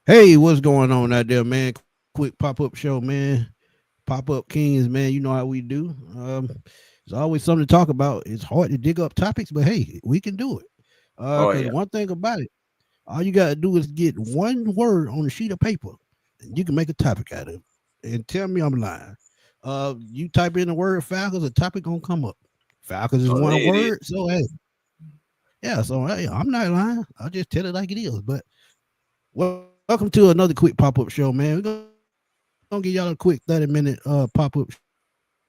Hey, what's going on out there, man? Quick pop-up show, man. Pop-up kings, man. You know how we do. There's always something to talk about. It's hard to dig up topics, but hey, we can do it. Oh Because yeah. one thing about it, all you gotta do is get one word on a sheet of paper, and you can make a topic out of it. And tell me I'm lying. You type in the word Falcons, a topic gonna come up. Falcons is Oh, one it is. word, so hey, yeah. So hey, I'm not lying. I'll just tell it like it is. But welcome to another quick pop-up show, man. We're gonna give y'all a quick 30-minute pop-up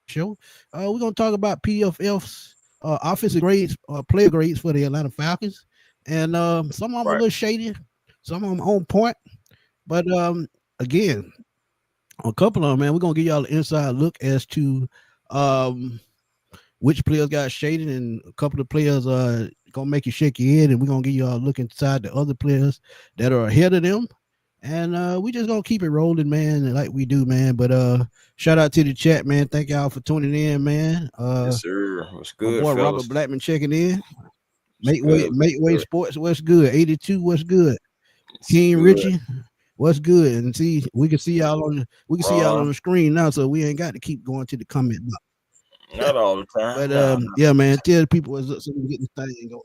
show. We're gonna talk about PFF's offensive grades, player grades for the Atlanta Falcons. And some of them a little shady, some of them on point. But again, a couple of them, man, we're gonna give y'all an inside look as to um which players got shaded, and a couple of players gonna make you shake your head, and we're gonna give y'all a look inside the other players that are ahead of them. And we just gonna keep it rolling, man, like we do, man. But shout out to the chat, man. Thank y'all for tuning in, man. Yes, sir. What's My good, boy Robert fellas? Blackman checking in. What's good? What's Make way good? sports, what's good? 82, what's good? It's King good. Richie, what's good? And see, we can see y'all on Ron, the screen now, so we ain't got to keep going to the comment box. not all the time. But No, no. yeah, man, tell the people what's up so we can get this thing going.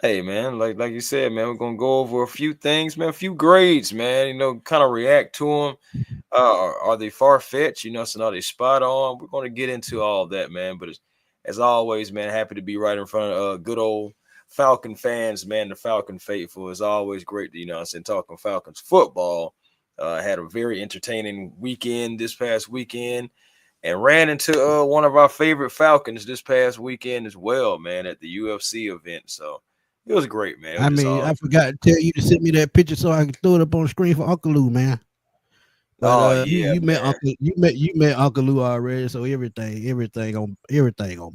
Hey, man, like you said, man, we're gonna go over a few things, man, a few grades, man. Kind of react to them. Are they far fetched? So are they spot on? We're gonna get into all of that, man. But as always, man, happy to be right in front of good old Falcon fans, man. The Falcon faithful. It's always great to I'm saying, talking Falcons football. Had a very entertaining weekend this past weekend, and ran into one of our favorite Falcons this past weekend as well, man, at the UFC event. So it was great, man. It was I just mean, all I forgot to tell you to send me that picture so I can throw it up on the screen for Uncle Lou, man. But oh you yeah, you met man. Uncle you met Uncle Lou already, so everything on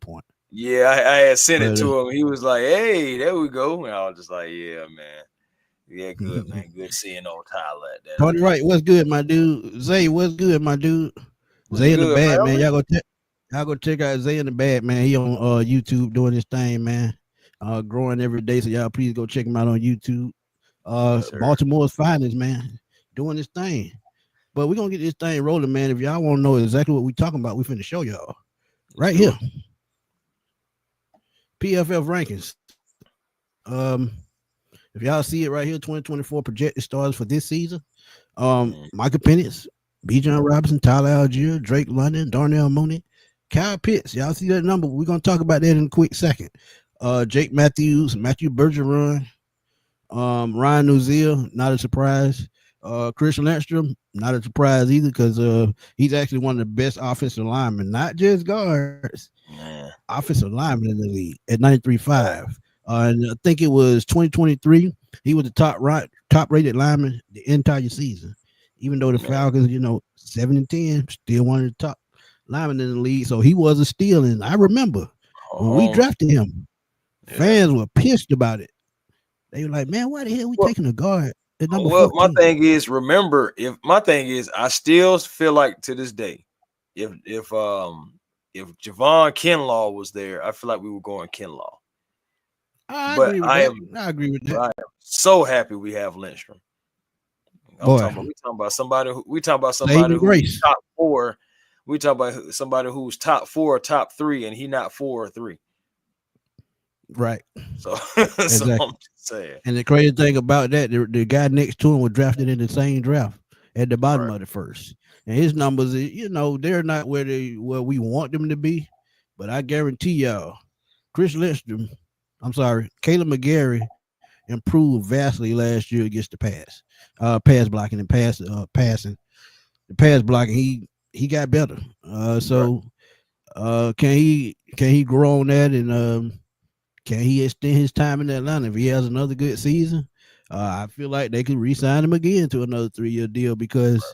point. Yeah, I had sent it But to him. He was like, "Hey, there we go." And I was just like, "Yeah, man. Yeah, good, man. Good seeing old Tyler at that Tony event." Wright, what's good, my dude? Zay, what's good, my dude? What's Zay in the good, bad, man. family? Y'all go check out Zay in the bad, man. He on YouTube doing his thing, man. Growing every day. So y'all please go check him out on YouTube. Yes, sir. Baltimore's finest, man. Doing his thing. But we're gonna get this thing rolling, man. If y'all want to know exactly what we talking about, we finna show y'all Let's right do here. it. PFF rankings. If y'all see it right here, 2024 projected stars for this season. Mm, Michael Penix, Bijan Robinson, Tyler Allgeier, Drake London, Darnell Mooney, Kyle Pitts. Y'all see that number? We're gonna talk about that in a quick second. Jake Matthews, Matthew Bergeron, Ryan Nuzil, not a surprise. Christian Landstrom, not a surprise either, because he's actually one of the best offensive linemen, not just guards, man. offensive linemen in the league at 93.5. Right. And I think it was 2023. He was the top rated lineman the entire season. Even though the Man. Falcons, 7-10, still one of the top linemen in the league. So he was a steal. And I remember when we Oh, drafted him, yeah. fans were pissed about it. They were like, man, why the hell we Well, taking a guard at number my 14? thing is, remember, if my thing is, I still feel like to this day, if Javon Kinlaw was there, I feel like we were going Kinlaw. I But agree with I that. am, I agree with but that. I am so happy we have Lindstrom. Boy, We talking about somebody saving who's grace. top four. We talk about somebody who's top four, top three, and he not 4 or 3. Right. So, so Exactly. I'm just saying, And the crazy thing about that, the guy next to him was drafted in the same draft at the bottom right? of the first. And his numbers, they're not where we want them to be. But I guarantee y'all, Chris Lindstrom, I'm sorry, Caleb McGarry improved vastly last year against the pass blocking and passing. The pass blocking, he got better. Right. So can he grow on that, and can he extend his time in Atlanta if he has another good season? I feel like they could re-sign him again to another 3-year deal, because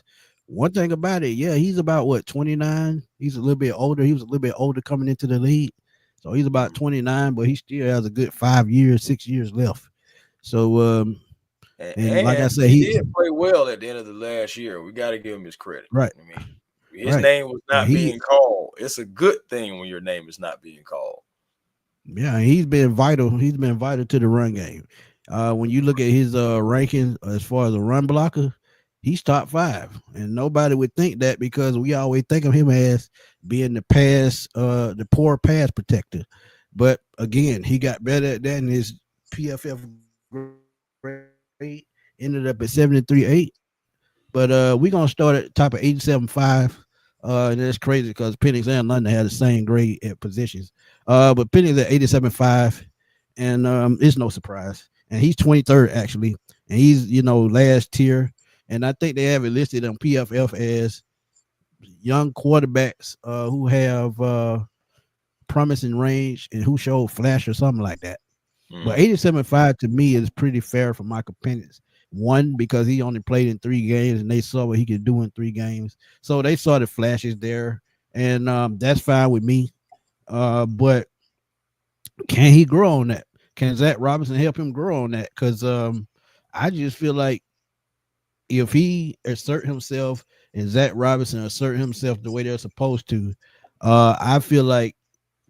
one thing about it, yeah, he's about what, 29. He's a little bit older. He was a little bit older coming into the league, so he's about Mhm. 29, but he still has a good 5 years, 6 years left. So and like I And said, he he did play well at the end of the last year. We got to give him his credit. right, I mean, his right. name was not He being called. It's a good thing when your name is not being called. Yeah, he's been vital. He's been vital to the run game. When you look at his ranking as far as a run blocker, He's top five, and nobody would think that because we always think of him as being the poor pass protector. But again, he got better at that, and his PFF grade ended up at 73.8. But we're gonna start at the top of 87.5. And that's crazy because Penix and London had the same grade at positions. But Penix at 87.5, and it's no surprise. And he's 23rd actually, and he's last tier. And I think they have it listed on PFF as young quarterbacks who have promising range and who showed flash or something like that. But Mm. 87.5 to me is pretty fair for Michael Penix. One, because he only played in 3 games and they saw what he could do in 3 games. So they saw the flashes there. And that's fine with me. But can he grow on that? Can Zach Robinson help him grow on that? Because I just feel like if he assert himself and Zach Robinson assert himself the way they're supposed to, I feel like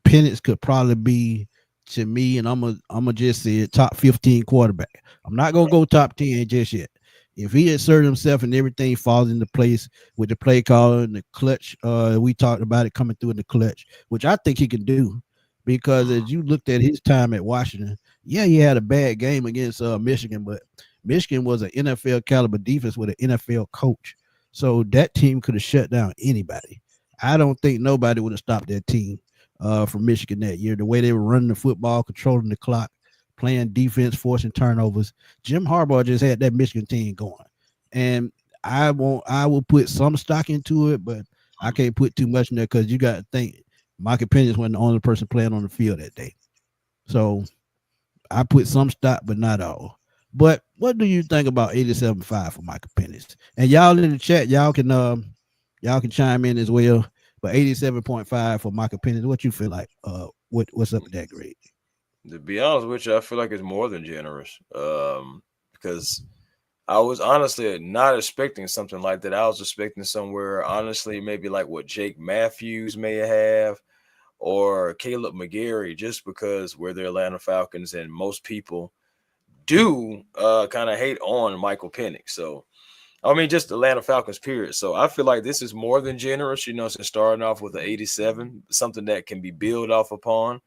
Penix could probably be to me, and I'm gonna just say it, top 15 quarterback. I'm not gonna go top 10 just yet. If he assert himself and everything falls into place with the play caller and the clutch, we talked about it coming through in the clutch, which I think he can do. Because as you looked at his time at Washington, yeah, he had a bad game against Michigan, but Michigan was an NFL caliber defense with an NFL coach. So that team could have shut down anybody. I don't think nobody would have stopped that team from Michigan that year. The way they were running the football, controlling the clock, playing defense, forcing turnovers. Jim Harbaugh just had that Michigan team going. And I will put some stock into it, but I can't put too much in there because you got to think Michael Penix wasn't the only person playing on the field that day. So I put some stock, but not all. But what do you think about 87.5 for Michael Penix? And y'all in the chat, y'all can chime in as well. But 87.5 for Michael Penix, what you feel like? What's up with that grade? To be honest with you, I feel like it's more than generous. Because I was honestly not expecting something like that. I was expecting somewhere, honestly, maybe like what Jake Matthews may have or Caleb McGarry, just because we're the Atlanta Falcons and most people do kind of hate on Michael Penix. So, I mean, just Atlanta Falcons, period. So I feel like this is more than generous, since starting off with an 87, something that can be built off upon.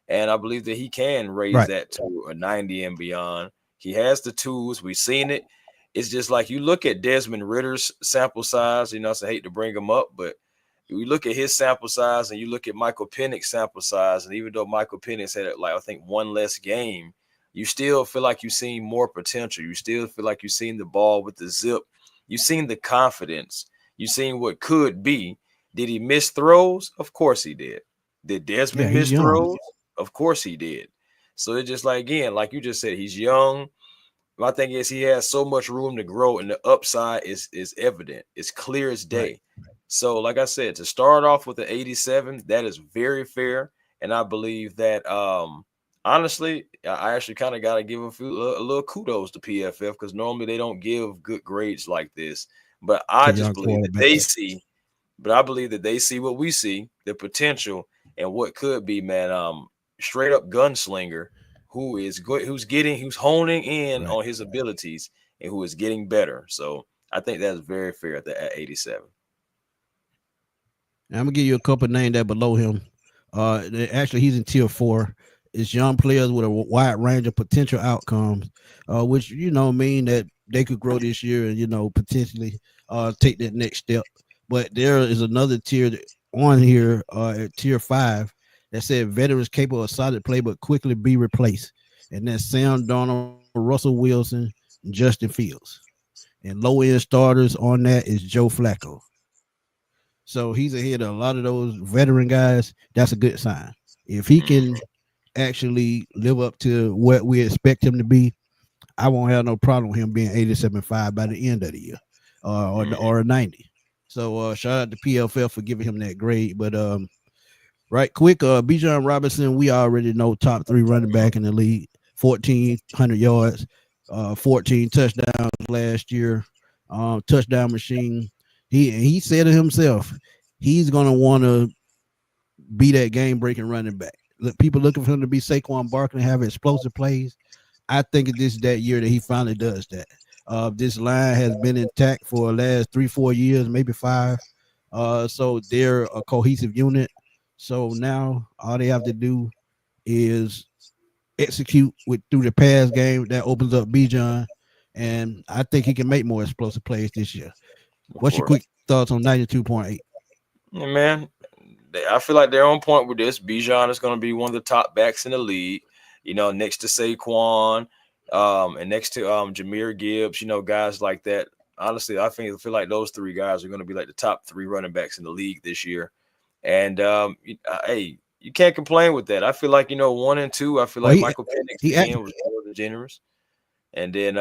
And I believe that he can raise Right. that to a 90 and beyond. He has the tools. We've seen it. It's just like you look at Desmond Ritter's sample size, so I hate to bring him up, but you look at his sample size and you look at Michael Penix sample size, and even though Michael Penix had like I think one less game, you still feel like you've seen more potential. You still feel like you've seen the ball with the zip. You've seen the confidence. You've seen what could be. Did he miss throws? Of course he did. Did Yeah, Desmond he's miss young. throws? Of course he did. So it's just like, again, like you just said, he's young. My thing is he has so much room to grow, and the upside is evident. It's clear as Right. day. So, like I said, to start off with the 87, that is very fair. And I believe that honestly, I actually kind of got to give a little kudos to PFF because normally they don't give good grades like this. But I To just young believe that quarterback. they see, but I believe that they see what we see, the potential and what could be, man. Straight up gunslinger who is good, who's honing in Right. on his abilities and who is getting better. So I think that's very fair at 87. And I'm gonna give you a couple names that below him. Actually, he's in tier 4. It's young players with a wide range of potential outcomes, which mean that they could grow this year and potentially take that next step. But there is another tier on here at tier 5 that said veterans capable of solid play but quickly be replaced, and that's Sam Darnold, Russell Wilson, and Justin Fields. And low end starters on that is Joe Flacco. So he's ahead of a lot of those veteran guys. That's a good sign. If he can actually live up to what we expect him to be, I won't have no problem with him being 87.5 by the end of the year, or a 90. So shout out to PFF for giving him that grade. But right quick, Bijan Robinson, we already know top 3 running back in the league, 1,400 yards, 14 touchdowns last year, touchdown machine. He said it himself. He's gonna want to be that game breaking running back. Look, people looking for him to be Saquon Barkley and have explosive plays. I think this is that year that he finally does that. This line has been intact for the last 3-4 years, maybe 5. So they're a cohesive unit. So now all they have to do is execute with through the pass game that opens up Bijan, and I think he can make more explosive plays this year. Of What's your course. quick thoughts on 92.8? Yeah, man, I feel like they're on point with this. Bijan is going to be one of the top backs in the league, next to Saquon, and next to Jahmyr Gibbs, guys like that. Honestly, I feel like those 3 guys are going to be like the top 3 running backs in the league this year. And hey, you can't complain with that. I feel like 1 and 2. I feel Well, like Michael Penix he again was more than generous. And then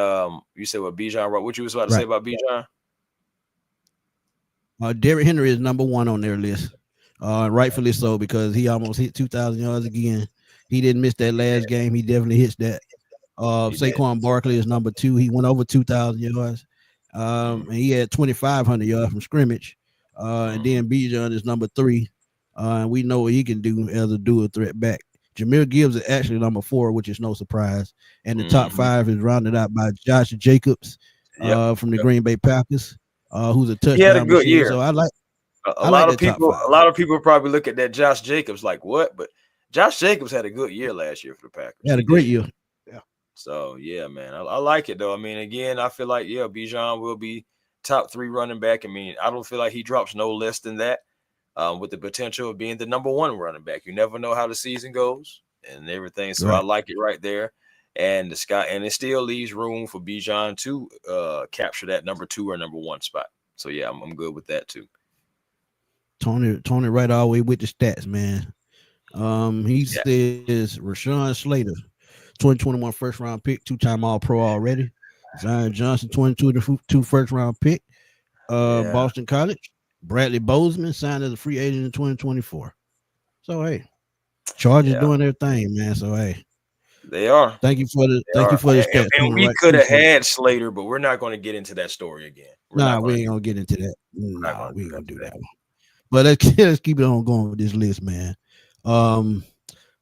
you said what Bijan? What you was about to say right. about Bijan? Derrick Henry is number 1 on their list, rightfully so, because he almost hit 2,000 yards again. He didn't miss that last game. He definitely hits that. Saquon Barkley is number 2. He went over 2,000 yards. And he had 2,500 yards from scrimmage. And then Bijan is number 3. And we know what he can do as a dual threat back. Jahmyr Gibbs is actually number 4, which is no surprise. And the top 5 is rounded out by Josh Jacobs from the Green Bay Packers, who's a touchdown He had a good machine. year. So I like a lot of people probably look at that Josh Jacobs like what, but Josh Jacobs had a good year last year for the Packers. He had a great year. Yeah. So yeah, man, I like it though. I mean, again, I feel like Bijan will be top 3 running back. I mean, I don't feel like he drops no less than that. With the potential of being the number 1 running back. You never know how the season goes and everything. So I like it right there. And it still leaves room for Bijan to capture that number 2 or number 1 spot. So yeah, I'm good with that too. Tony right all the way with the stats, man. He says Rashawn Slater, 2021 first round pick, 2-time All-Pro already. Zion Johnson, 22 first round pick. Boston College. Bradley Bozeman signed as a free agent in 2024. So hey, Chargers doing their thing, man. So hey, they are. Thank you for the stats. And we could have had Slater, but we're not going to get into that story again. We ain't gonna get into that. No, we ain't gonna do that one. But let's keep it on going with this list, man.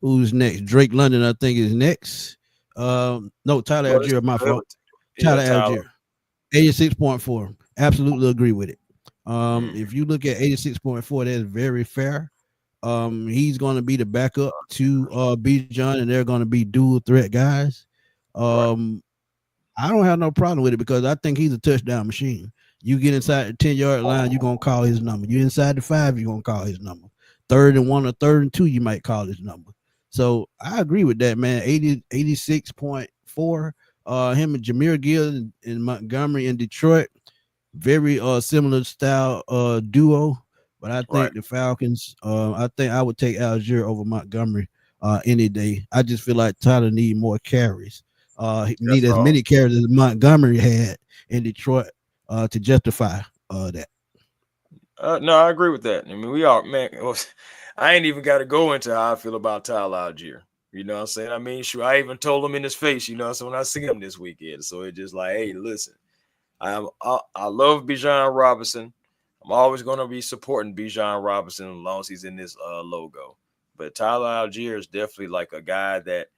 Who's next? Drake London, I think, is next. No, Tyler Allgeier, my fault. Tyler Allgeier, 86.4. Absolutely agree with it. If you look at 86.4, that's very fair. He's going to be the backup to Bijan, and they're going to be dual threat guys. I don't have no problem with it because I think he's a touchdown machine. You get inside the 10-yard line, you're going to call his number. You inside the 5, you're going to call his number. 3rd and 1 or 3rd and 2, you might call his number. So I agree with that, man. 86.4. Him and Jahmyr Gibbs in Montgomery in Detroit. Very similar style duo, but I think the Falcons. I think I would take Allgeier over Montgomery any day. I just feel like Tyler need more carries. He need as many carries as Montgomery had in Detroit to justify that. No, I agree with that. I mean, we are, man. I ain't even got to go into how I feel about Tyler Allgeier. You know what I'm saying? I mean, sure, I even told him in his face, so when I see him this weekend. So it's just like, hey, listen. I love Bijan Robinson. I'm always going to be supporting Bijan Robinson as long as he's in this logo. But Tyler Allgeier is definitely like a guy that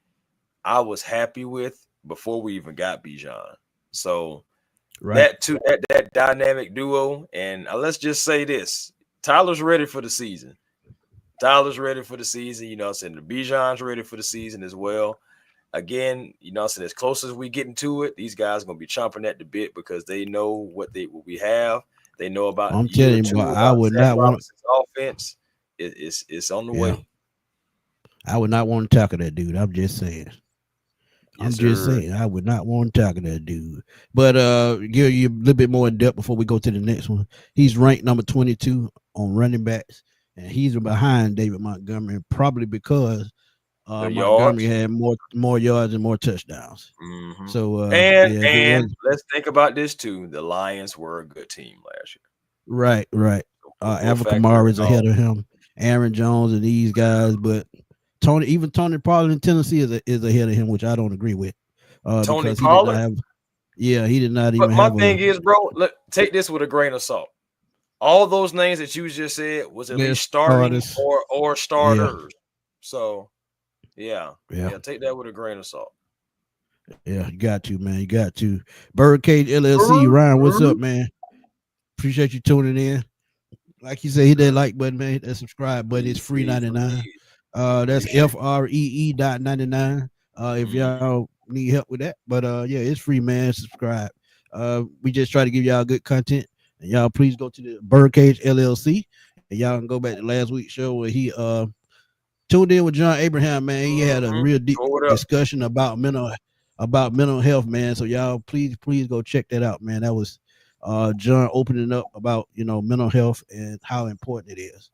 I was happy with before we even got Bijan. So that dynamic duo, and let's just say this: Tyler's ready for the season. Tyler's ready for the season. You know what I'm saying? The Bijan's ready for the season as well. Again, so as close as we get into it, these guys are gonna be chomping at the bit because they know what we have. They know about. I'm telling you, I would not want offense. It's on the way. I would not want to tackle that dude. I'm just saying. I would not want to tackle that dude. But give you a little bit more in depth before we go to the next one. He's ranked number 22 on running backs, and he's behind David Montgomery, probably because Montgomery had more yards and more touchdowns. Mm-hmm. So and let's think about this too. The Lions were a good team last year. Right. Alvin Kamara is ahead of him. Aaron Jones and these guys, but Tony Pollard in Tennessee is ahead of him, which I don't agree with. Tony Pollard? He did not even have. But my thing is, bro, take this with a grain of salt. All those names that you just said was at least starting or starters. Yeah. So, yeah, take that with a grain of salt. Yeah, you got to, man. You got to. Birdcage LLC, Ryan, what's up, Mhm. man? Appreciate you tuning in. Like you said, hit that Mhm. like button, man. Hit that subscribe button. It's free Please, 99. please. That's Appreciate FREE.99. it. If y'all need help with that. But yeah, it's free, man. Subscribe. We just try to give y'all good content. And y'all please go to the Birdcage LLC. And y'all can go back to last week's show where he tuned in with John Abraham, man. He had a Mhm. real deep Throw it up. discussion about mental health, man. So y'all please go check that out, man. That was John opening up about mental health and how important it is.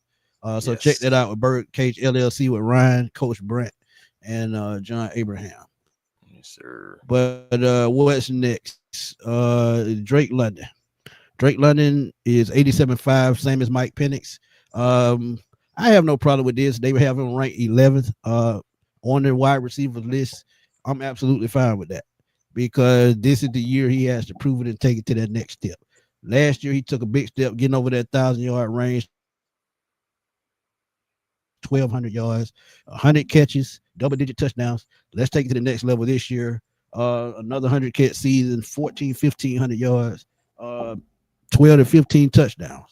So check Yes. that out with Birdcage LLC with Ryan, Coach Brent, and John Abraham. Yes, sir. But what's next? Drake London. Drake London is 87.5, same as Mike Penix. Um, I have no problem with this. They have him ranked 11th on their wide receivers list. I'm absolutely fine with that because this is the year he has to prove it and take it to that next step. Last year, he took a big step getting over that 1,000-yard range, 1,200 yards, 100 catches, double-digit touchdowns. Let's take it to the next level this year. Another 100-catch season, 1,500 yards, 12 to 15 touchdowns.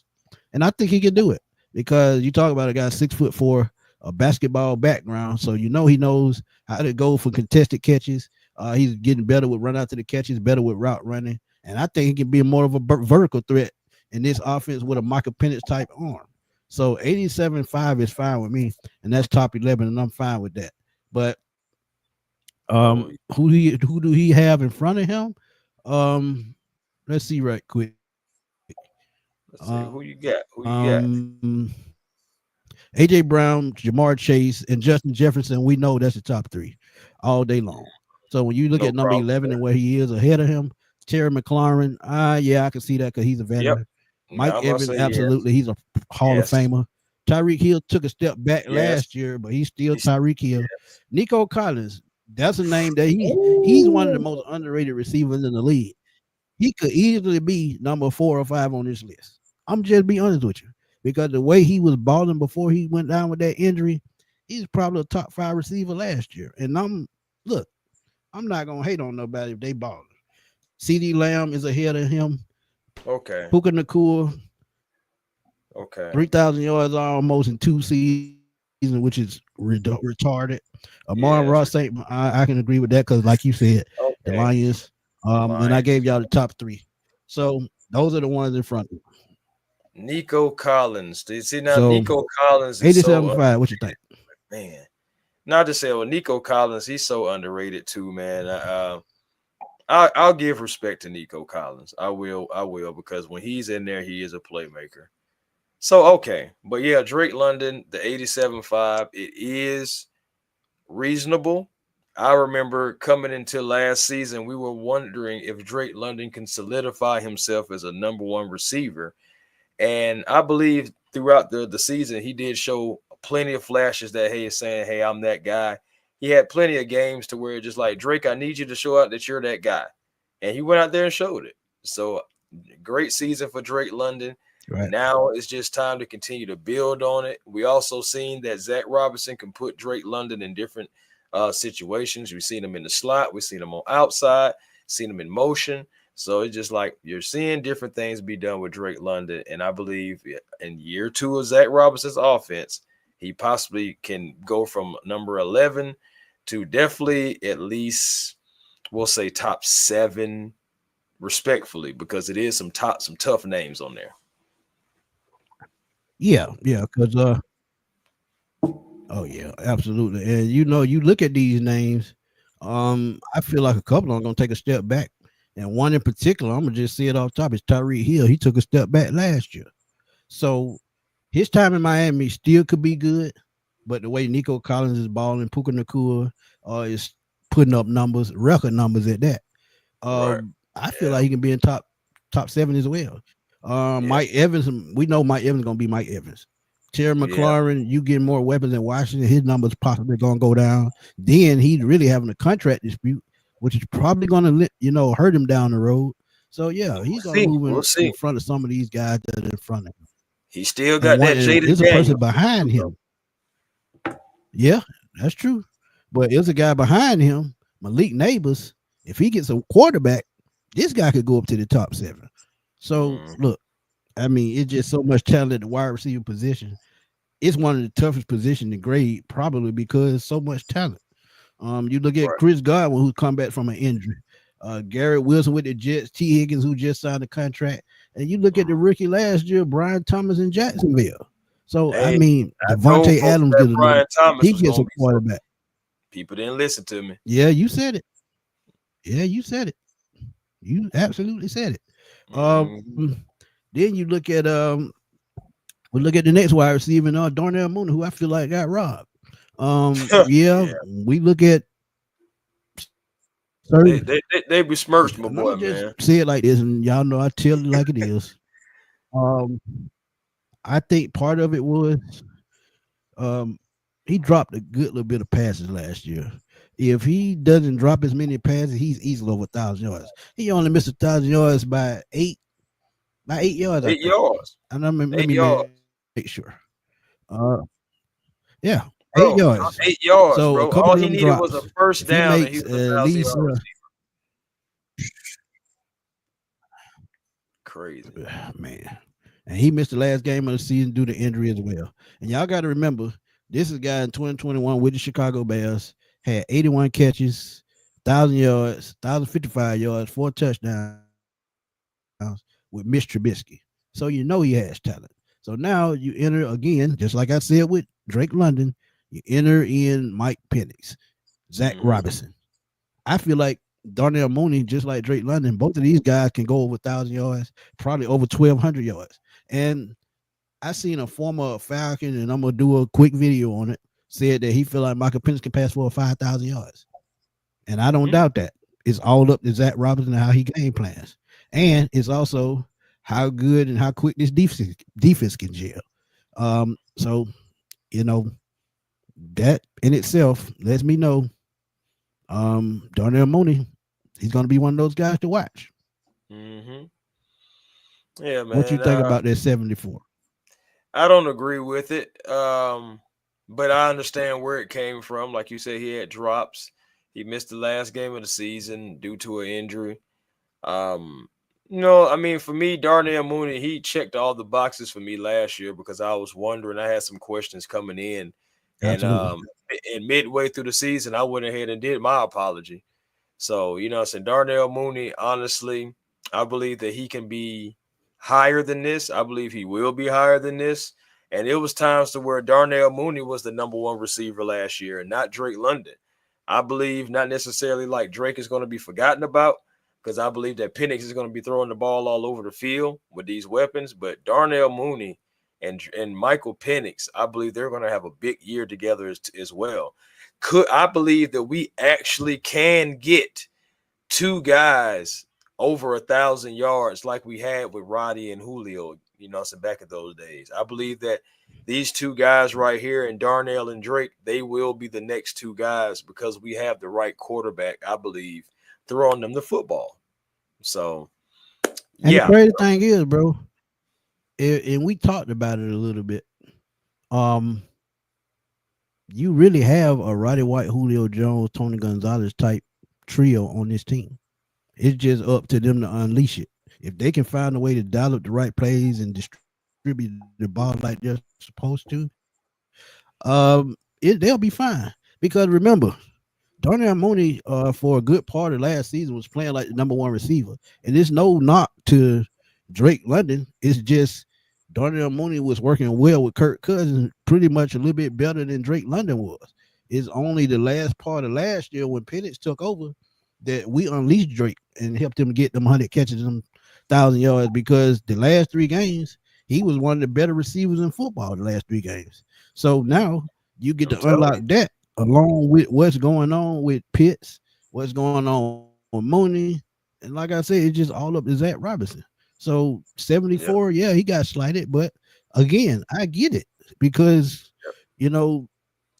And I think he can do it because you talk about a guy 6'4", a basketball background. So he knows how to go for contested catches. He's getting better with run out to the catches, better with route running. And I think he can be more of a vertical threat in this offense with a Michael Penix type arm. So 87.5 is fine with me, and that's top 11, and I'm fine with that. But Oh, who do he have in front of him? Let's see right quick. let's see. Who you got? Who you got? Um, AJ Brown, Jamar Chase, and Justin Jefferson. We know that's the top three all day long. So when you look at No number problem 11 and there. where he is ahead of him, Terry McLaurin, yeah, I can see that because he's a Yep. veteran. Now Mike I'm gonna Evans, say yes. absolutely, he's a Hall of Yes. Famer. Tyreek Hill took a step back Yes. last year, but he's still He's, Tyreek Hill. yes. Nico Collins, that's a name that he's one of the Ooh. most underrated receivers in the league. He could easily be number 4 or 5 on this list. I'm just be honest with you because the way he was balling before he went down with that injury, he's probably a top 5 receiver last year. And look, I'm not gonna hate on nobody if they balling. CD Lamb is ahead of him. Okay. Puka Nakua, Okay. 3,000 yards almost in 2 seasons, which is retarded. Amon Ross Saint, Yeah, that's I can agree with that because, like you said, the okay. Lions. And I gave y'all Lions. the top three. So those are the ones in front. Nico Collins. Do you see now? So Nico Collins is so 87.5. What you think? man. Not to say, well, Nico Collins, he's so underrated too, man. I'll give respect to Nico Collins. I will, because when he's in there, he is a playmaker. So okay, but yeah, Drake London, the 87.5, it is reasonable. I remember coming into last season, we were wondering if Drake London can solidify himself as a number one receiver. And I believe throughout the season, he did show plenty of flashes that, hey, saying, hey, I'm that guy. He had plenty of games to where just like, Drake, I need you to show out that you're that guy. And he went out there and showed it. So great season for Drake London. Right. Now it's just time to continue to build on it. We also seen that Zach Robinson can put Drake London in different situations. We've seen him in the slot. We've seen him on outside, seen him in motion. So it's just like you're seeing different things be done with Drake London. And I believe in year 2 of Zach Robinson's offense, he possibly can go from number 11 to definitely at least, we'll say, top 7 respectfully, because it is some tough names on there. Yeah, because oh yeah, absolutely. And you look at these names, I feel like a couple of them gonna take a step back. And one in particular, I'm gonna just say it off top, is Tyreek Hill. He took a step back last year. So his time in Miami still could be good, but the way Nico Collins is balling, Puka Nakua is putting up numbers, record numbers at that. Right. I feel Yeah. like he can be in top 7 as well. Yeah. Mike Evans, we know Mike Evans gonna be Mike Evans. Terry Yeah. McLaurin, you get more weapons in Washington, his numbers possibly gonna go down. Then he's really having a contract dispute, which is probably gonna hurt him down the road. So yeah, We'll he's gonna see. move We'll in see. front of some of these guys that are in front of him. He still And got one that and Jaden there's a person Daniels. behind him. Yeah, that's true. But there's a guy behind him, Malik Neighbors. If he gets a quarterback, this guy could go up to the top 7. So Mm, look, I mean, it's just so much talent at the wide receiver position. It's one of the toughest positions to grade, probably because so much talent. You look at right. Chris Godwin, who's come back from an injury. Garrett Wilson with the Jets, T. Higgins, who just signed a contract, and you look at the Mm. rookie last year, Brian Thomas in Jacksonville. So I Hey, mean, I told Devontae folks Adams that get another. Brian Thomas He was gets gonna a be something. quarterback. People didn't listen to me. Yeah, you said it. Yeah, you said it. You absolutely said it. Mm. Then you look at we look at the next wide receiver, Darnell Mooney, who I feel like got robbed. Yeah, Yeah, we look at certain. they besmirched Yeah, my and I'm boy, gonna just man. say it like this, and y'all know I tell it like it is. Um, I think part of it was um he dropped a good little bit of passes last year. If he doesn't drop as many passes, he's easily over 1,000 yards. He only missed 1,000 yards by 8 yards, I Eight think. yards. And let 8 me make yards. sure. Yeah, 8 Bro, yards. 8 yards, So a bro. couple of All he them needed was drops. a first If he down, and he makes was a at thousand least yard receiver. Crazy. man, and he missed the last game of the season due to injury as well. And y'all got to remember, this is a guy in 2021 with the Chicago Bears, had 81 catches, 1,000 yards, 1,055 yards, 4 touchdowns with Mitch Trubisky. So you know he has talent. So now you enter again, just like I said with Drake London, you enter in Mike Penix, Zach Hmm. Robinson. I feel like Darnell Mooney, just like Drake London, both of these guys can go over 1,000 yards, probably over 1,200 yards. And I seen a former Falcon, and I'm gonna do a quick video on it. Said that he feel like Michael Penix can pass for 5,000 yards, and I don't Hmm. doubt that. It's all up to Zach Robinson and how he game plans, and it's also how good and how quick this defense can gel. So you know that in itself lets me know Darnell Mooney, he's gonna be one of those guys to watch. Hmm. Yeah, What you man. think about that 74? I don't agree with it. But I understand where it came from. Like you said, he had drops. He missed the last game of the season due to an injury. Um, I mean, for me, Darnell Mooney, he checked all the boxes for me last year because I was wondering. I had some questions coming in, and Absolutely. and midway through the season, I went ahead and did my apology. So I said Darnell Mooney. Honestly, I believe that he can be higher than this. I believe he will be higher than this. And it was times to where Darnell Mooney was the number one receiver last year, and not Drake London. I believe not necessarily like Drake is going to be forgotten about, because I believe that Penix is going to be throwing the ball all over the field with these weapons. But Darnell Mooney and Michael Penix, I believe they're going to have a big year together as well. I believe that we actually can get two guys over 1,000 yards like we had with Roddy and Julio, so back in those days. I believe that these two guys right here, and Darnell and Drake, they will be the next two guys because we have the right quarterback, I believe, throwing them the football. So, And the yeah. crazy thing is, bro, and we talked about it a little bit. Um, you really have a Roddy White, Julio Jones, Tony Gonzalez type trio on this team. It's just up to them to unleash it. If they can find a way to dial up the right plays and distribute the ball like they're supposed to, they'll be fine. Because remember, Darnell Mooney, for a good part of last season, was playing like the number one receiver. And it's no knock to Drake London. It's just Darnell Mooney was working well with Kirk Cousins, pretty much a little bit better than Drake London was. It's only the last part of last year when Penix took over that we unleashed Drake and helped him get them 100 catches, them 1,000 yards, because the last 3 games, he was one of the better receivers in football the last 3 games. So now you get I'm to telling unlock you. that along with what's going on with Pitts, what's going on with Mooney. And like I said, it's just all up to Zach Robinson. So Yep. 74, yeah, he got slighted, but again, I get it because, Yep. you know,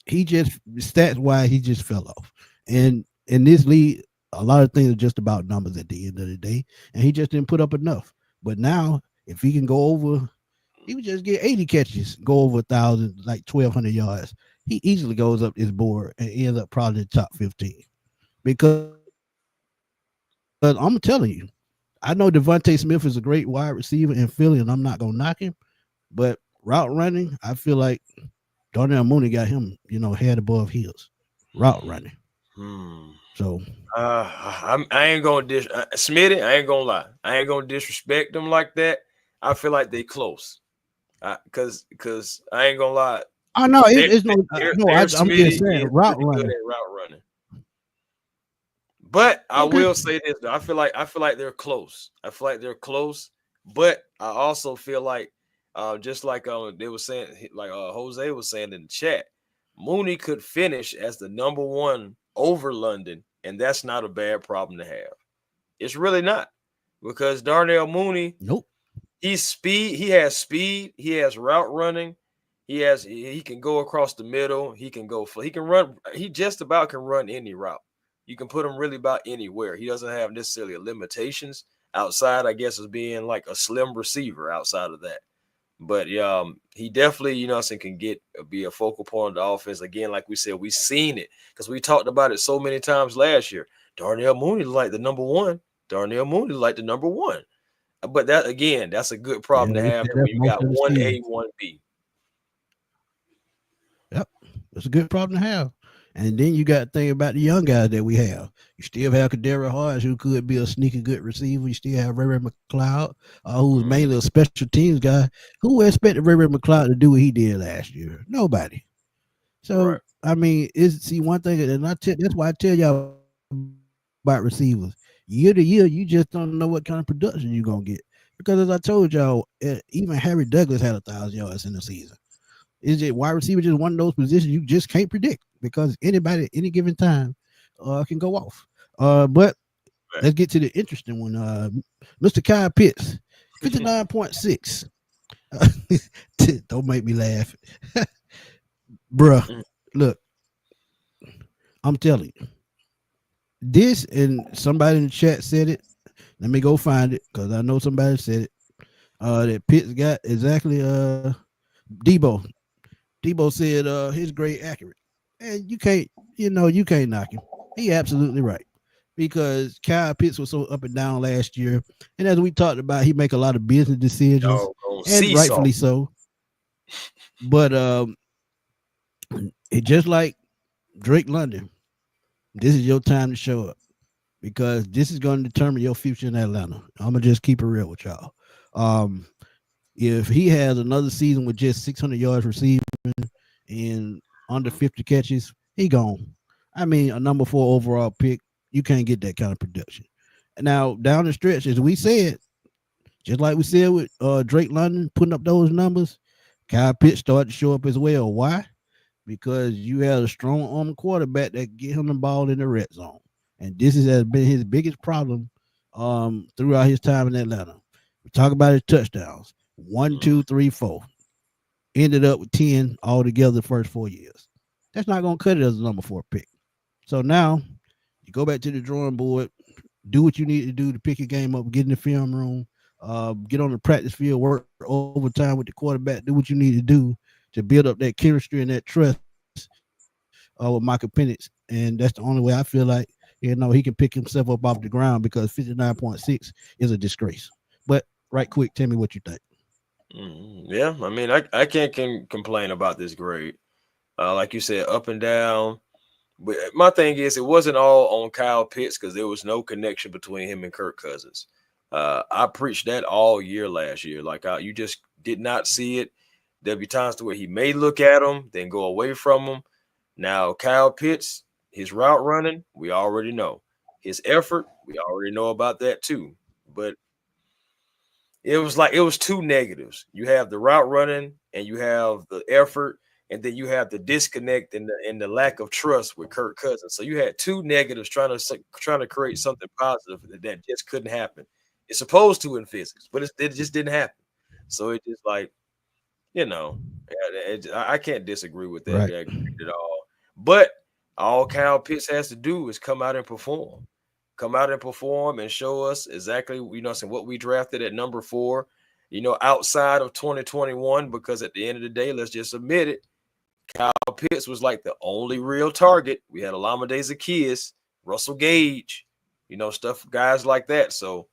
he just stats wise, he just fell off. And in this league, a lot of things are just about numbers at the end of the day. And he just didn't put up enough. But now, if he can go over, he would just get 80 catches, go over 1,000, like 1,200 yards. He easily goes up this board and ends up probably the top 15 because I'm telling you, I know Devontae Smith is a great wide receiver in Philly, and I'm not gonna knock him. But route running, I feel like Darnell Mooney got him, head above heels. Route running. So I ain't gonna Smitty. I ain't gonna lie. I ain't gonna disrespect them like that. I feel like they close. Cause I ain't gonna lie. I know it's no. I'm Smitty just saying is route pretty good running. at route running. But I Okay. will say this: though. I feel like they're close. I feel like they're close. But I also feel like, just like they were saying, like Jose was saying in the chat, Mooney could finish as the number one over London, and that's not a bad problem to have. It's really not, because Darnell Mooney, Nope. he's speed. He has speed. He has route running. He can go across the middle. He can go. He can run. He just about can run any route. You can put him really about anywhere. He doesn't have necessarily limitations outside, I guess, of being like a slim receiver outside of that. But he definitely, can be a focal point of the offense. Again, like we said, we've seen it because we talked about it so many times last year. Darnell Mooney like the number one. Darnell Mooney like the number one. But that's a good problem to Yeah, we have said when that you most got of the one A, season. one B. Yep, it's a good problem to have. And then you got to think about the young guys that we have. You still have Kadarius Hodge, who could be a sneaky good receiver. You still have Ray McLeod, who's mainly a special teams guy. Who expected Ray McLeod to do what he did last year? Nobody. So, Right. I mean, one thing, and that's why I tell y'all about receivers. Year to year, you just don't know what kind of production you're going to get. Because as I told y'all, even Harry Douglas had 1,000 yards in the season. Is it wide receiver just one of those positions you just can't predict because anybody at any given time can go off. But Right. let's get to the interesting one. Mr. Kyle Pitts, 59.6. Don't make me laugh. Bruh, look, I'm telling you. This, and somebody in the chat said it. Let me go find it because I know somebody said it. That Pitts got exactly Debo. Debo said his grade accurate. And you can't knock him. He absolutely right. Because Kyle Pitts was so up and down last year. And as we talked about, he make a lot of business decisions, and Seesaw. rightfully so. But it just like Drake London, this is your time to show up because this is going to determine your future in Atlanta. I'm gonna just keep it real with y'all. If he has another season with just 600 yards receiving and under 50 catches, he gone. I mean, a number 4 overall pick, you can't get that kind of production. Now, down the stretch, as we said, just like we said with Drake London putting up those numbers, Kyle Pitts started to show up as well. Why? Because you had a strong arm quarterback that get him the ball in the red zone. And this has been his biggest problem throughout his time in Atlanta. We talk about his touchdowns. 1, 2, 3, 4. Ended up with 10 altogether the first 4 years. That's not going to cut it as a number 4 pick. So now you go back to the drawing board, do what you need to do to pick your game up, get in the film room, get on the practice field, work overtime with the quarterback, do what you need to do to build up that chemistry and that trust with Michael Penix. And that's the only way I feel like, he can pick himself up off the ground because 59.6 is a disgrace. But right quick, tell me what you think. Yeah, I mean, I can't complain about this grade. Like you said, up and down. But my thing is, it wasn't all on Kyle Pitts because there was no connection between him and Kirk Cousins. I preached that all year last year. Like you just did not see it. There'll be times to where he may look at him, then go away from him. Now, Kyle Pitts, his route running, we already know. His effort, we already know about that too. But it was two negatives. You have the route running and you have the effort, and then you have the disconnect and the lack of trust with Kirk Cousins. So you had two negatives trying to create something positive that just couldn't happen. It's supposed to in physics, but it just didn't happen. So it just I can't disagree with that Right. at all. But all Kyle Pitts has to do is come out and perform. Come out and perform and show us exactly, what we drafted at number 4, outside of 2021, because at the end of the day, let's just admit it, Kyle Pitts was like the only real target. We had Olamide Zaccheaus, Russell Gage, stuff, guys like that. So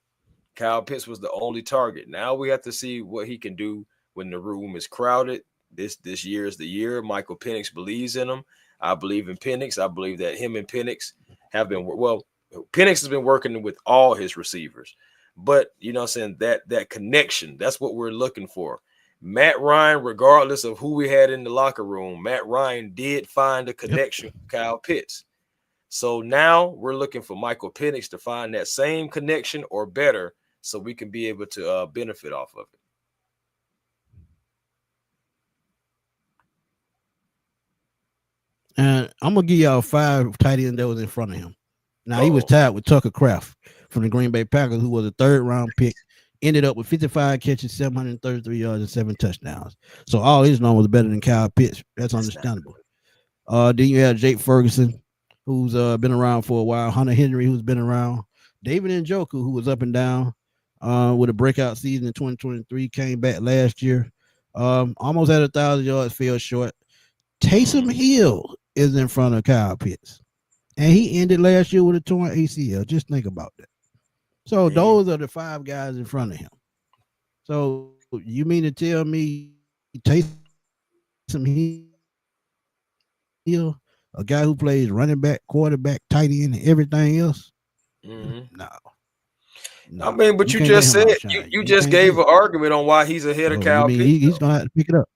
Kyle Pitts was the only target. Now we have to see what he can do when the room is crowded. This year is the year. Michael Penix believes in him. I believe in Penix. I believe that him and Penix have been well. Penix has been working with all his receivers, but that connection. That's what we're looking for. Matt Ryan, regardless of who we had in the locker room, Matt Ryan did find a connection with Kyle Pitts. So now we're looking for Michael Penix to find that same connection or better, so we can be able to benefit off of it. And I'm gonna give y'all 5 tight ends that was in front of him. Now he was tied with Tucker Kraft from the Green Bay Packers, who was a 3rd-round pick. Ended up with 55 catches, 733 yards, and 7 touchdowns. So all his numbers was better than Kyle Pitts. That's understandable. Then you have Jake Ferguson, who's been around for a while. Hunter Henry, who's been around. David Njoku, who was up and down with a breakout season in 2023, came back last year. Almost had 1,000 yards, fell short. Taysom Hill is in front of Kyle Pitts. And he ended last year with a torn ACL. Just think about that. So those are the 5 guys in front of him. So you mean to tell me Taysom Hill, a guy who plays running back, quarterback, tight end, and everything else? No. I mean, but you just said you just gave an argument on why he's ahead of Kyle Pitts. He's gonna have to pick it up.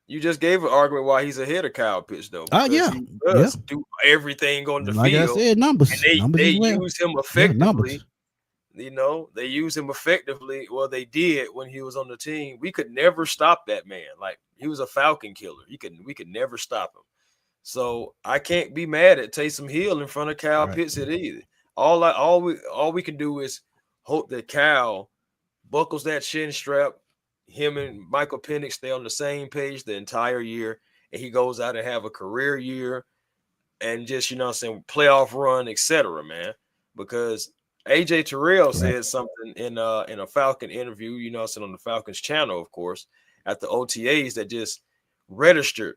You just gave an argument why he's ahead of Kyle Pitts, though. Yeah. He does do everything on the like field. Like I said, numbers. And they use him effectively. Yeah, they use him effectively. Well, they did when he was on the team. We could never stop that man. Like, he was a Falcon killer. We could never stop him. So I can't be mad at Taysom Hill in front of Kyle Pitts either. All we can do is hope that Kyle buckles that shin strap. Him and Michael Penix stay on the same page the entire year, and he goes out and have a career year and just, playoff run, etc., man. Because AJ Terrell said something in a Falcon interview, on the Falcons channel, of course, at the OTAs that just registered.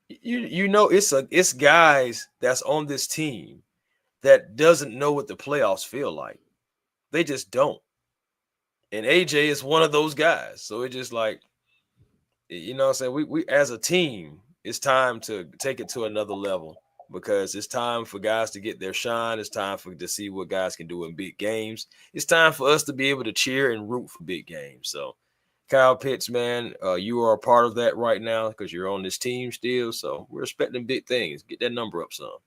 It's guys that's on this team that doesn't know what the playoffs feel like. They just don't. And AJ is one of those guys. So it's just like, we as a team, it's time to take it to another level, because it's time for guys to get their shine. It's time to see what guys can do in big games. It's time for us to be able to cheer and root for big games. So Kyle Pitts, man, you are a part of that right now because you're on this team still. So we're expecting big things. Get that number up some.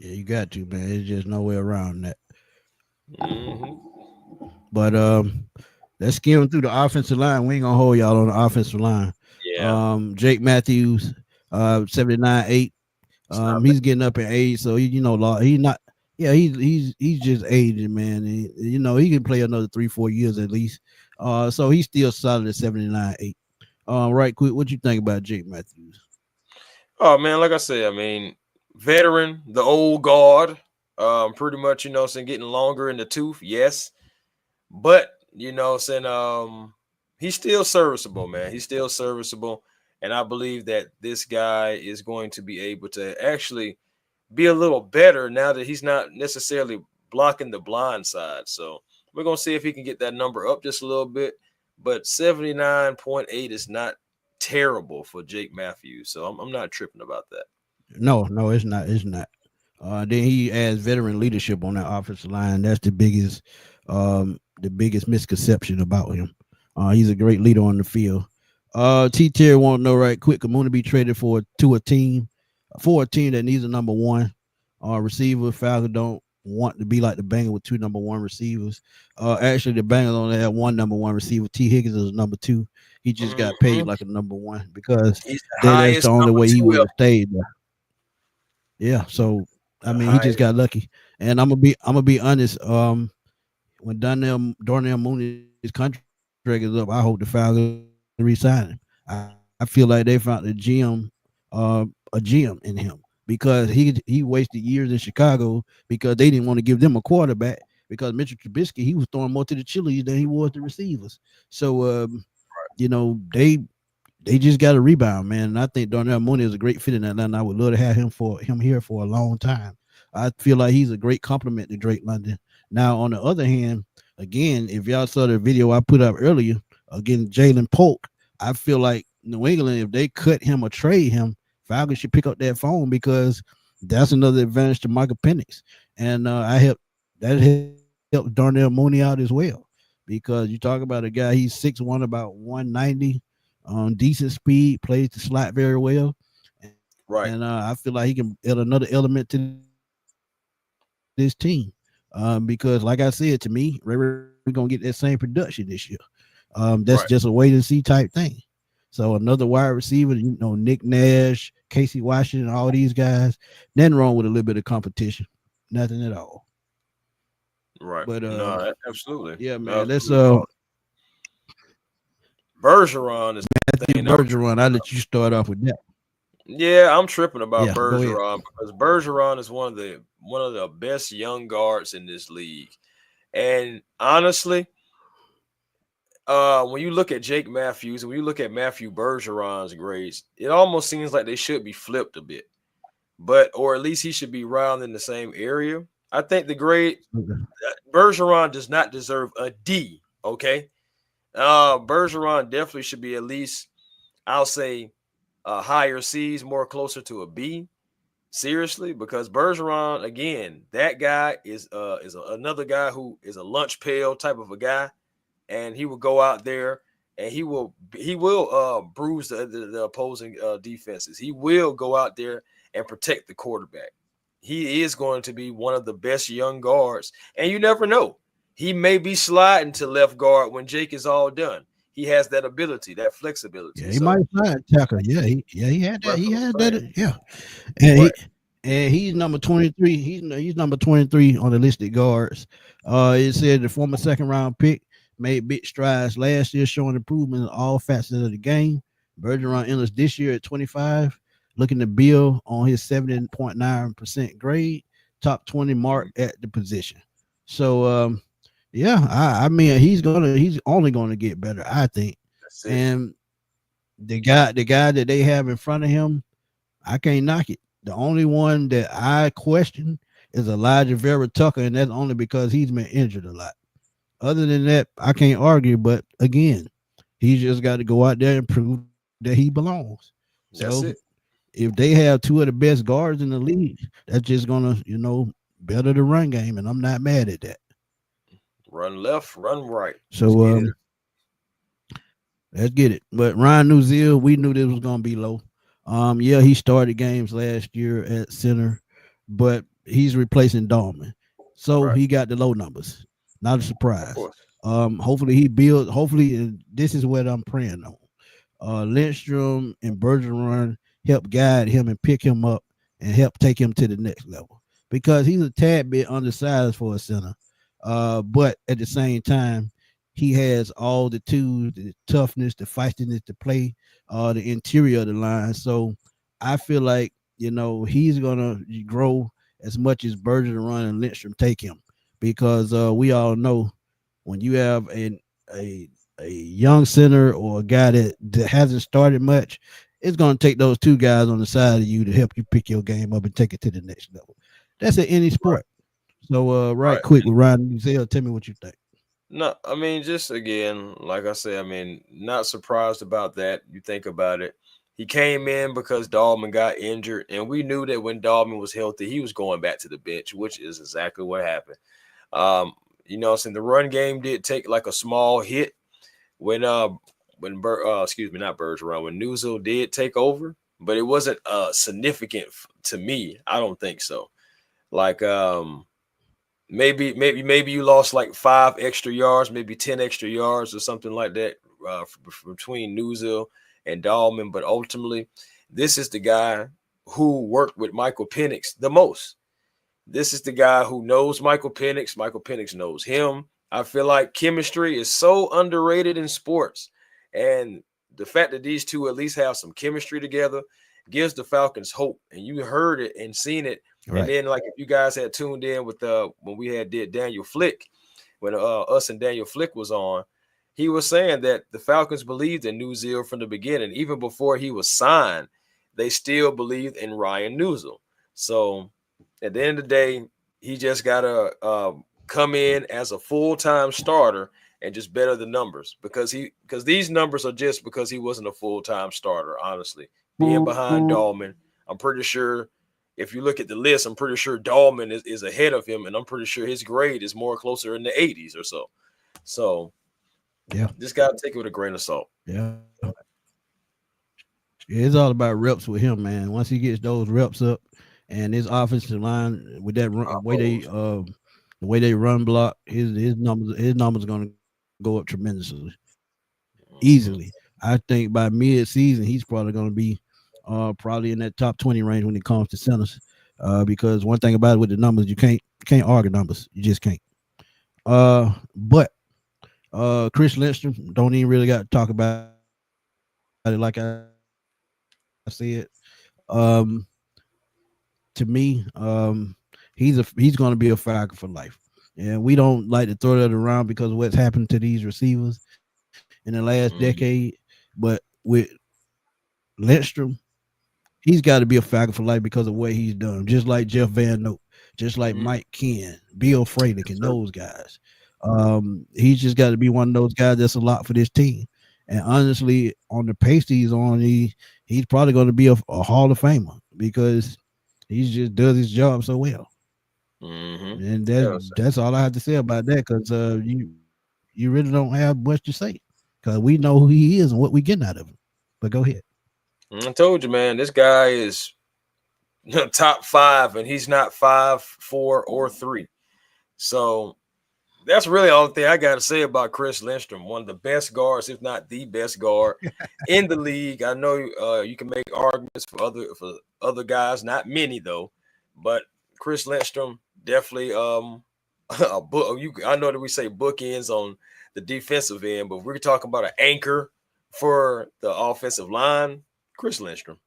Yeah, you got to, man. There's just no way around that. But let's skim through the offensive line. We ain't gonna hold y'all on the offensive line. Yeah. Jake Matthews, 79-8. He's getting up in age, so he's not. Yeah, he's just aging, man. He can play another 3-4 years at least. So he's still solid at 79-8. Right quick, what you think about Jake Matthews? Oh man, like I said, veteran, the old guard, pretty much, getting longer in the tooth, yes. But, he's still serviceable, man. He's still serviceable. And I believe that this guy is going to be able to actually be a little better now that he's not necessarily blocking the blind side. So we're going to see if he can get that number up just a little bit. But 79.8 is not terrible for Jake Matthews. So I'm not tripping about that. No, it's not. It's not. Then he adds veteran leadership on that offensive line. That's the biggest misconception about him. He's a great leader on the field. T-Terry want to know right quick, I'm going to be traded for a team that needs a number one receiver. Falcons don't want to be like the Bengals with 2 number 1 receivers. Actually, the Bengals only have 1 number 1 receiver. T. Higgins is number 2. He just got paid like a number 1 because that's the only way he would have stayed there. Yeah, so he just got lucky. And I'm gonna be honest. When Darnell Mooney's contract is up, I hope the Falcons resign him. I feel like they found a gem in him, because he wasted years in Chicago because they didn't want to give them a quarterback, because Mitchell Trubisky, he was throwing more to the chilies than he was the receivers. So they just got a rebound, man. And I think Darnell Mooney is a great fit in Atlanta. I would love to have him here for a long time. I feel like he's a great compliment to Drake London. Now, on the other hand, again, if y'all saw the video I put up earlier, again, Jalen Polk, I feel like New England, if they cut him or trade him, Falcons should pick up that phone because that's another advantage to Michael Penix. And that helped Darnell Mooney out as well. Because you talk about a guy, he's 6'1", about 190, decent speed, plays the slot very well. And Right. I feel like he can add another element to this team. Because, like I said, to me, we're going to get that same production this year. That's just a wait and see type Right. thing. So another wide receiver, Nick Nash, Casey Washington, all these guys. Nothing wrong with a little bit of competition. Nothing at all. But Right. No, absolutely. yeah, man, let's Absolutely. Bergeron is the Matthew thing I'm Bergeron. tripping I'll about. let you start off with that. Yeah, I'm tripping about Yeah, go ahead. Bergeron because Bergeron is one of the best young guards in this league. And honestly, when you look at Jake Matthews and when you look at Matthew Bergeron's grades, it almost seems like they should be flipped a bit. But or at least he should be around in the same area. I think the grade Okay. Bergeron does not deserve a D. Okay. Bergeron definitely should be at least, I'll say, higher C's, more closer to a B. Seriously, because Bergeron, again, that guy is another guy who is a lunch pail type of a guy, and he will go out there and he will bruise the opposing defenses. He will go out there and protect the quarterback. He is going to be one of the best young guards, and you never know. He may be sliding to left guard when Jake is all done. He has that ability, that flexibility. Yeah, he might So slide tackle. He had that. that's He what had I'm saying. that. Yeah, and Right. he's number 23. He's number 23 on the listed guards. It said the former second round pick made big strides last year, showing improvement in all facets of the game. Bergeron enters this year at 25, looking to build on his 70.9% grade, top 20 mark at the position. So yeah, I mean he's only gonna get better, I think. That's it. And the guy that they have in front of him, I can't knock it. The only one that I question is Elijah Vera Tucker, and that's only because he's been injured a lot. Other than that, I can't argue. But again, he's just got to go out there and prove that he belongs. So That's it. if they have two of the best guards in the league, that's just gonna, better the run game, and I'm not mad at that. Run left, run right. Let's So get it. let's get it. But Ryan Newziel, we knew this was gonna be low. Yeah, he started games last year at center, but he's replacing Dahlman, so Right. he got the low numbers. Not a Of surprise. course. Hopefully he builds. Hopefully, and this is what I'm praying on. Lindstrom and Bergeron help guide him and pick him up and help take him to the next level because he's a tad bit undersized for a center. But at the same time, he has all the tools, the toughness, the feistiness to play the interior of the line. So I feel like he's gonna grow as much as Bergeron and Lindstrom take him because we all know when you have a a young center or a guy that hasn't started much, it's going to take those two guys on the side of you to help you pick your game up and take it to the next level. That's in any Right. sport. So, right Right. quick with Ryan Muzel, tell me what you think. No, I mean, just again, like I said, I mean, not surprised about that. You think about it. He came in because Dahlman got injured, and we knew that when Dahlman was healthy, he was going back to the bench, which is exactly what happened. Um, since the run game did take like a small hit when excuse me, not Bergeron, when Newzel did take over, but it wasn't significant to me. I don't think so. Like maybe you lost like 5 extra yards, maybe 10 extra yards or something like that between Newzel and Dahlman. But ultimately, this is the guy who worked with Michael Penix the most. This is the guy who knows Michael Penix. Michael Penix knows him. I feel like chemistry is so underrated in sports. And the fact that these two at least have some chemistry together gives the Falcons hope. And you heard it and seen it. And Right. then, like, if you guys had tuned in with when we did Daniel Flick, when us and Daniel Flick was on, he was saying that the Falcons believed in Newsile from the beginning. Even before he was signed, they still believed in Ryan Newsile. So at the end of the day, he just got to come in as a full-time starter and just better the numbers because these numbers are just because he wasn't a full-time starter, honestly. Being behind Dahlman, I'm pretty sure if you look at the list, I'm pretty sure Dahlman is ahead of him, and I'm pretty sure his grade is more closer in the 80s or so. So Yeah. just got to take it with a grain of salt. Yeah. It's all about reps with him, man. Once he gets those reps up and his offensive line with that the way they run block, his numbers are gonna go up tremendously. Easily. I think by mid season he's probably gonna be probably in that top 20 range when it comes to centers. Because one thing about it with the numbers, you can't argue numbers. You just can't. But Chris Lindstrom don't even really got to talk about it like I said. To me, he's going to be a Falcon for life. And we don't like to throw that around because of what's happened to these receivers in the last decade. But with Lindstrom, he's got to be a Falcon for life because of what he's done. Just like Jeff Van Note, just like Mike Ken, Bill Fralick, and those guys. He's just got to be one of those guys that's a lot for this team. And honestly, on the pace he's on, he's probably going to be a Hall of Famer because he just does his job so well. And that's all I have to say about that because you really don't have much to say because we know who he is and what we getting out of him. But go ahead. I told you, man, this guy is top 5, and he's not 5, 4, or 3. So that's really all the thing I got to say about Chris Lindstrom, one of the best guards, if not the best guard in the league. I know you can make arguments for other guys, not many though, but Chris Lindstrom definitely a book. I know that we say bookends on the defensive end, but we're talking about an anchor for the offensive line. Chris Lindstrom.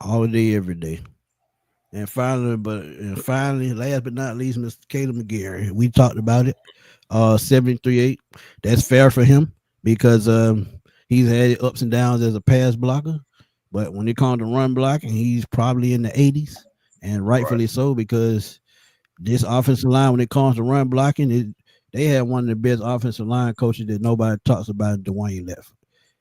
All day, every day. And finally, last but not least, Mr. Caleb McGarry. We talked about it. 73-8. That's fair for him because he's had ups and downs as a pass blocker. But when it comes to run blocking, he's probably in the 80s, and rightfully so because this offensive line, when it comes to run blocking, they had one of the best offensive line coaches that nobody talks about, Dwayne Left.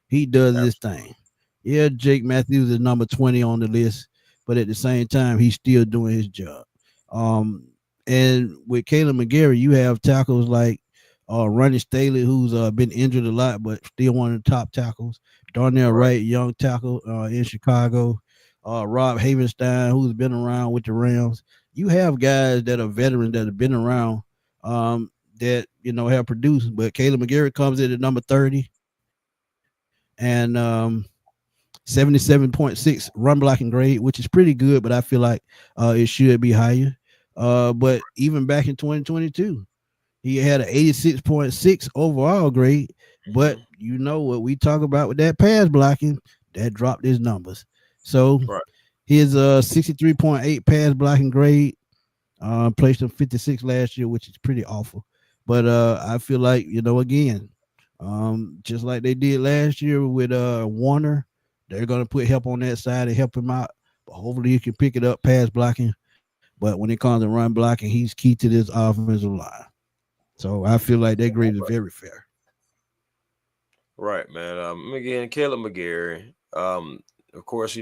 He does this thing. Yeah, Jake Matthews is number 20 on the list, but at the same time, he's still doing his job. And with Caleb McGarry, you have tackles like Ronnie Staley, who's been injured a lot, but still one of the top tackles. Darnell Wright, young tackle in Chicago. Rob Havenstein, who's been around with the Rams. You have guys that are veterans that have been around that, have produced. But Caleb McGarry comes in at number 30 and 77.6 run blocking grade, which is pretty good, but I feel like it should be higher. But even back in 2022, he had an 86.6 overall grade. But you know what we talk about with that pass blocking, that dropped his numbers. So his 63.8 pass blocking grade placed him 56 last year, which is pretty awful. But I feel like, again, just like they did last year with Warner, they're going to put help on that side and help him out. But hopefully he can pick it up pass blocking. But when it comes to run blocking, he's key to this offensive line. So I feel like that grade is very fair. Right, man. Again, Caleb McGarry. Of course,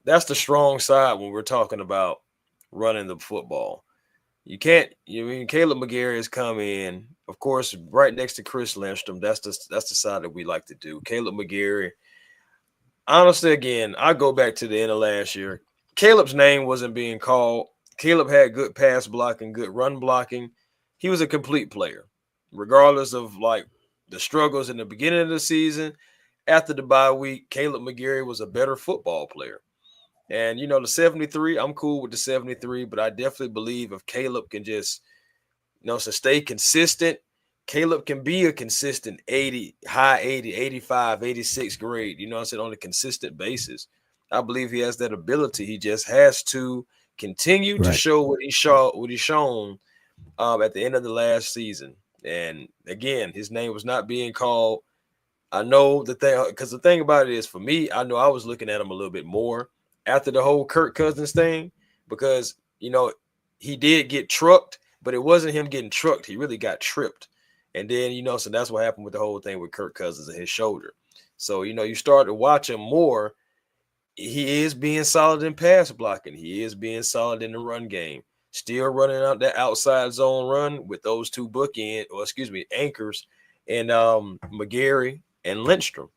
that's the strong side when we're talking about running the football. You can't. Caleb McGarry has come in, of course, right next to Chris Lindstrom. That's the side that we like to do. Caleb McGarry. Honestly, again, I go back to the end of last year. Caleb's name wasn't being called. Caleb had good pass blocking, good run blocking. He was a complete player, regardless of the struggles in the beginning of the season. After the bye week, Caleb McGarry was a better football player. And, the 73, I'm cool with the 73, but I definitely believe if Caleb can just, stay consistent, Caleb can be a consistent 80, high 80, 85, 86 grade, on a consistent basis. I believe he has that ability. He just has to continue to show what he's shown at the end of the last season. And again, his name was not being called. I know the thing, because the thing about it is, for me, I know I was looking at him a little bit more after the whole Kirk Cousins thing, because he did get trucked, but it wasn't him getting trucked. He really got tripped, and then so that's what happened with the whole thing with Kirk Cousins and his shoulder. So you start to watch him more. He is being solid in pass blocking. He is being solid in the run game. Still running out that outside zone run with those two anchors, and McGarry and Lindstrom.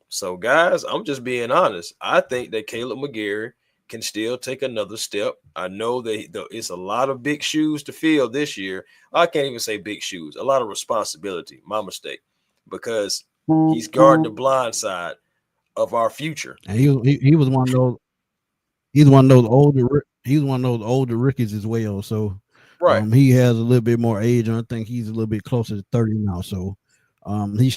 So, guys, I'm just being honest. I think that Caleb McGarry can still take another step. I know that it's a lot of big shoes to fill this year. I can't even say big shoes, a lot of responsibility. My mistake, because he's guarding the blind side of our future. And he was one of those. He's one of those older. He's one of those older rookies as well. So, Right. he has a little bit more age, and I think he's a little bit closer to 30 now. So, he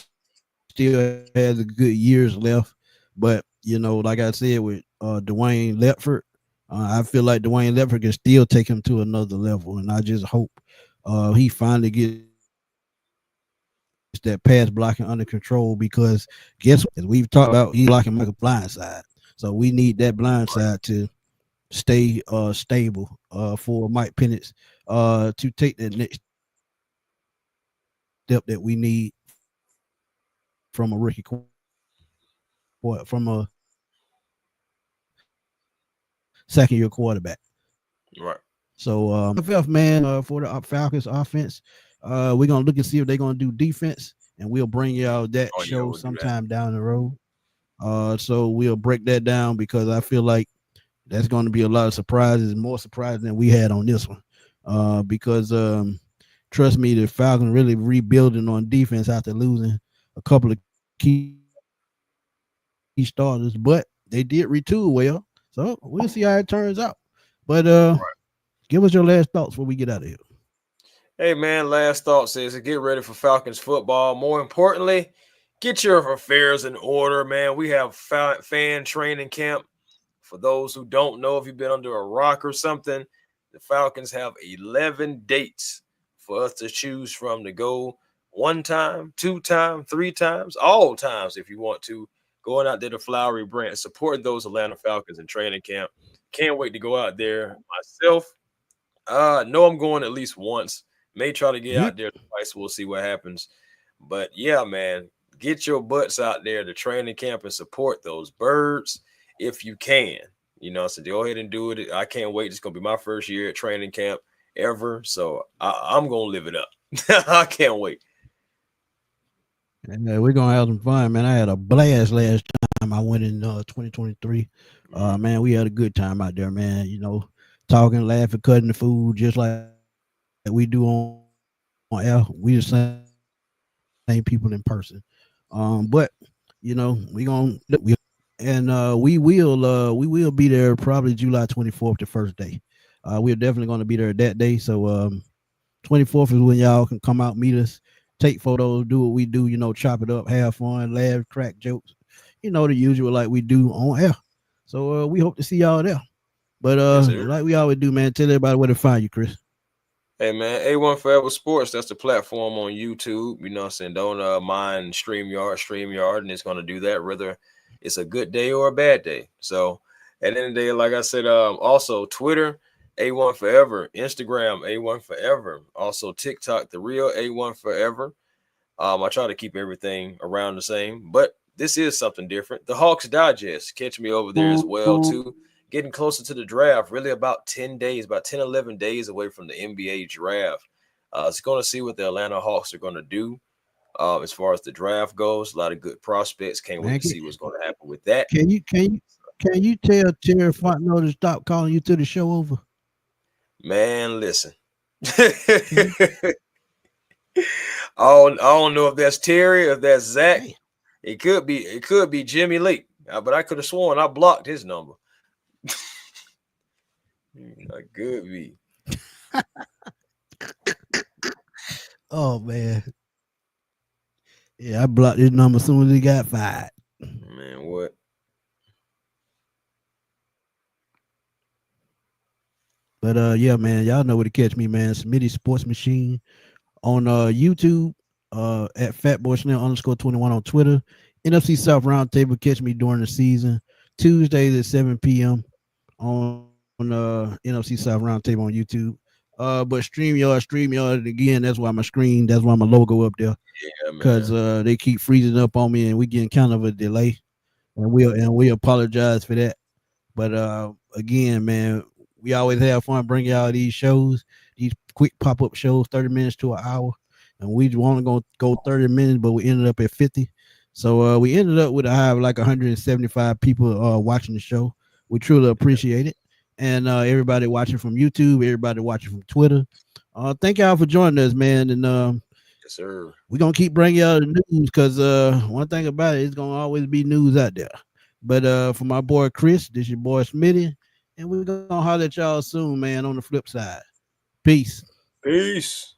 still has a good years left. But like I said with Dwayne Ledford, I feel like Dwayne Ledford can still take him to another level, and I just hope he finally gets that pass blocking under control, because guess what? As we've talked about, he's blocking Michael blind side. So we need that blind side to stay stable for Mike Penix to take that next step that we need from a rookie from a second year quarterback. So Right. PFF, man, for the Falcons offense, we're gonna look and see if they're gonna do defense, and we'll bring y'all that Oh yeah, show we'll do that. sometime down the road. So we'll break that down, because I feel like that's going to be a lot of surprises, more surprises than we had on this one. Because trust me, the Falcons really rebuilding on defense after losing a couple of key starters, but they did retool well. So we'll see how it turns out. But give us your last thoughts before we get out of here. Hey man, last thought says to get ready for Falcons football. More importantly, get your affairs in order, man. We have fan training camp. For those who don't know, if you've been under a rock or something, the Falcons have 11 dates for us to choose from to go one time, two times, three times, all times if you want to. Going out there to Flowery Branch, supporting those Atlanta Falcons in training camp. Can't wait to go out there myself. No, I'm going at least once. May try to get out there Yep. twice. We'll see what happens. But yeah, man, get your butts out there to training camp and support those birds if you can. So go ahead and do it. I can't wait. It's gonna be my first year at training camp ever. So I'm gonna live it up. I can't wait. And we're gonna have some fun, man. I had a blast last time I went in 2023. Man, we had a good time out there, man. Talking, laughing, cutting the food, just like we do on air. We the same people in person. But we gonna and we will be there probably July 24th, the first day. We're definitely going to be there that day. So 24th is when y'all can come out, meet us, take photos, do what we do, chop it up, have fun, laugh, crack jokes, the usual like we do on air. So we hope to see y'all there. But Yes, sir. like we always do, man, tell everybody where to find you, Chris. Hey man, A1 Forever Sports, that's the platform on YouTube. You know what I'm saying? Don't mind StreamYard, and it's gonna do that whether it's a good day or a bad day. So at the end of the day, like I said, also Twitter, A1 Forever, Instagram, A1 Forever, also TikTok, the real A1 Forever. I try to keep everything around the same, but this is something different. The Hawks Digest, catch me over there as well too. Getting closer to the draft, really about 10 days, about 10, 11 days away from the NBA draft. It's going to see what the Atlanta Hawks are going to do as far as the draft goes. A lot of good prospects. Can't wait Man, to see what's going to happen with that. can you tell Terry Fontenot to stop calling you to the show over? Man, listen. Can you? I don't know if that's Terry or if that's Zach. Hey, It could be Jimmy Lee, but I could have sworn I blocked his number. I could be. oh man, yeah, I blocked his number as soon as he got fired. Man, what? But yeah, man, y'all know where to catch me, man. Smitty Sports Machine on YouTube, at Fatboy Chanel _21 on Twitter. NFC South Roundtable, catch me during the season. Tuesdays at 7 p.m. on NFC South Roundtable on YouTube. But StreamYard again, that's why that's why my logo up there. Yeah, Cause man. they keep freezing up on me and we getting kind of a delay. And we apologize for that. But again, man, we always have fun bringing y'all these shows, these quick pop up shows, 30 minutes to an hour, and we want to go 30 minutes, but we ended up at 50. So we ended up with a high of like 175 people watching the show. We truly appreciate it, and everybody watching from YouTube, everybody watching from Twitter. Thank y'all for joining us, man, and Yes, sir. we're gonna keep bringing y'all the news because one thing about it, it's gonna always be news out there. But for my boy Chris, this your boy Smitty, and we're gonna holler at y'all soon, man, on the flip side. Peace. Peace.